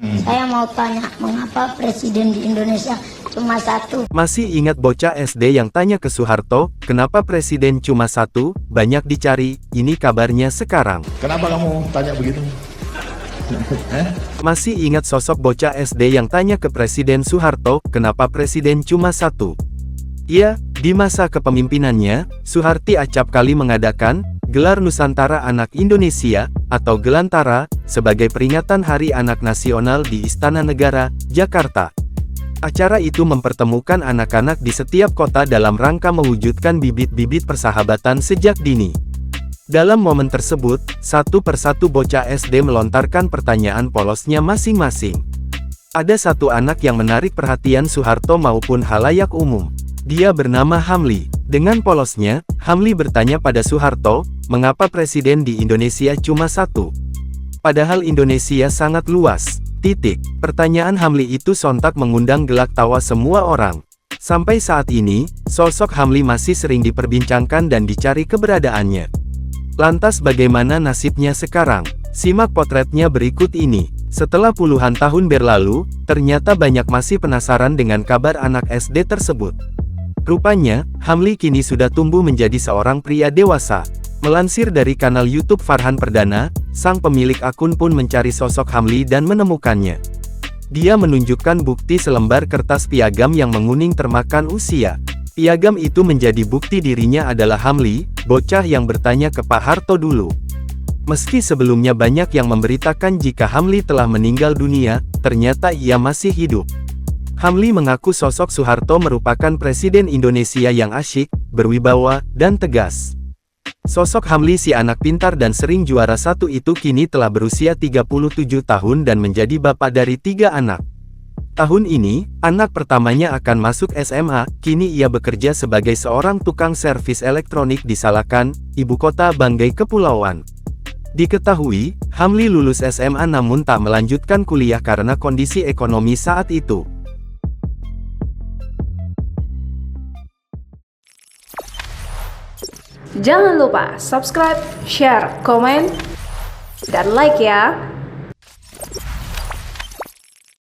Saya mau tanya, mengapa presiden di Indonesia cuma satu? Masih ingat bocah SD yang tanya ke Soeharto, kenapa presiden cuma satu, banyak dicari, ini kabarnya sekarang. Kenapa kamu tanya begitu? Masih ingat sosok bocah SD yang tanya ke Presiden Soeharto, kenapa presiden cuma satu? Iya, di masa kepemimpinannya, Soeharti acap kali mengadakan Gelar Nusantara Anak Indonesia, atau Gelantara, sebagai peringatan Hari Anak Nasional di Istana Negara, Jakarta. Acara itu mempertemukan anak-anak di setiap kota dalam rangka mewujudkan bibit-bibit persahabatan sejak dini. Dalam momen tersebut, satu persatu bocah SD melontarkan pertanyaan polosnya masing-masing. Ada satu anak yang menarik perhatian Soeharto maupun halayak umum. Dia bernama Hamli. Dengan polosnya, Hamli bertanya pada Soeharto, mengapa presiden di Indonesia cuma satu? Padahal Indonesia sangat luas. Pertanyaan Hamli itu sontak mengundang gelak tawa semua orang. Sampai saat ini, sosok Hamli masih sering diperbincangkan dan dicari keberadaannya. Lantas bagaimana nasibnya sekarang? Simak potretnya berikut ini. Setelah puluhan tahun berlalu, ternyata banyak masih penasaran dengan kabar anak SD tersebut. Rupanya, Hamli kini sudah tumbuh menjadi seorang pria dewasa. Melansir dari kanal YouTube Farhan Perdana, sang pemilik akun pun mencari sosok Hamli dan menemukannya. Dia menunjukkan bukti selembar kertas piagam yang menguning termakan usia. Piagam itu menjadi bukti dirinya adalah Hamli, bocah yang bertanya ke Pak Harto dulu. Meski sebelumnya banyak yang memberitakan jika Hamli telah meninggal dunia, ternyata ia masih hidup. Hamli mengaku sosok Soeharto merupakan presiden Indonesia yang asyik, berwibawa, dan tegas. Sosok Hamli si anak pintar dan sering juara satu itu kini telah berusia 37 tahun dan menjadi bapak dari 3 anak. Tahun ini, anak pertamanya akan masuk SMA, kini ia bekerja sebagai seorang tukang servis elektronik di Salakan, ibu kota Banggai Kepulauan. Diketahui, Hamli lulus SMA namun tak melanjutkan kuliah karena kondisi ekonomi saat itu. Jangan lupa subscribe, share, komen, dan like ya!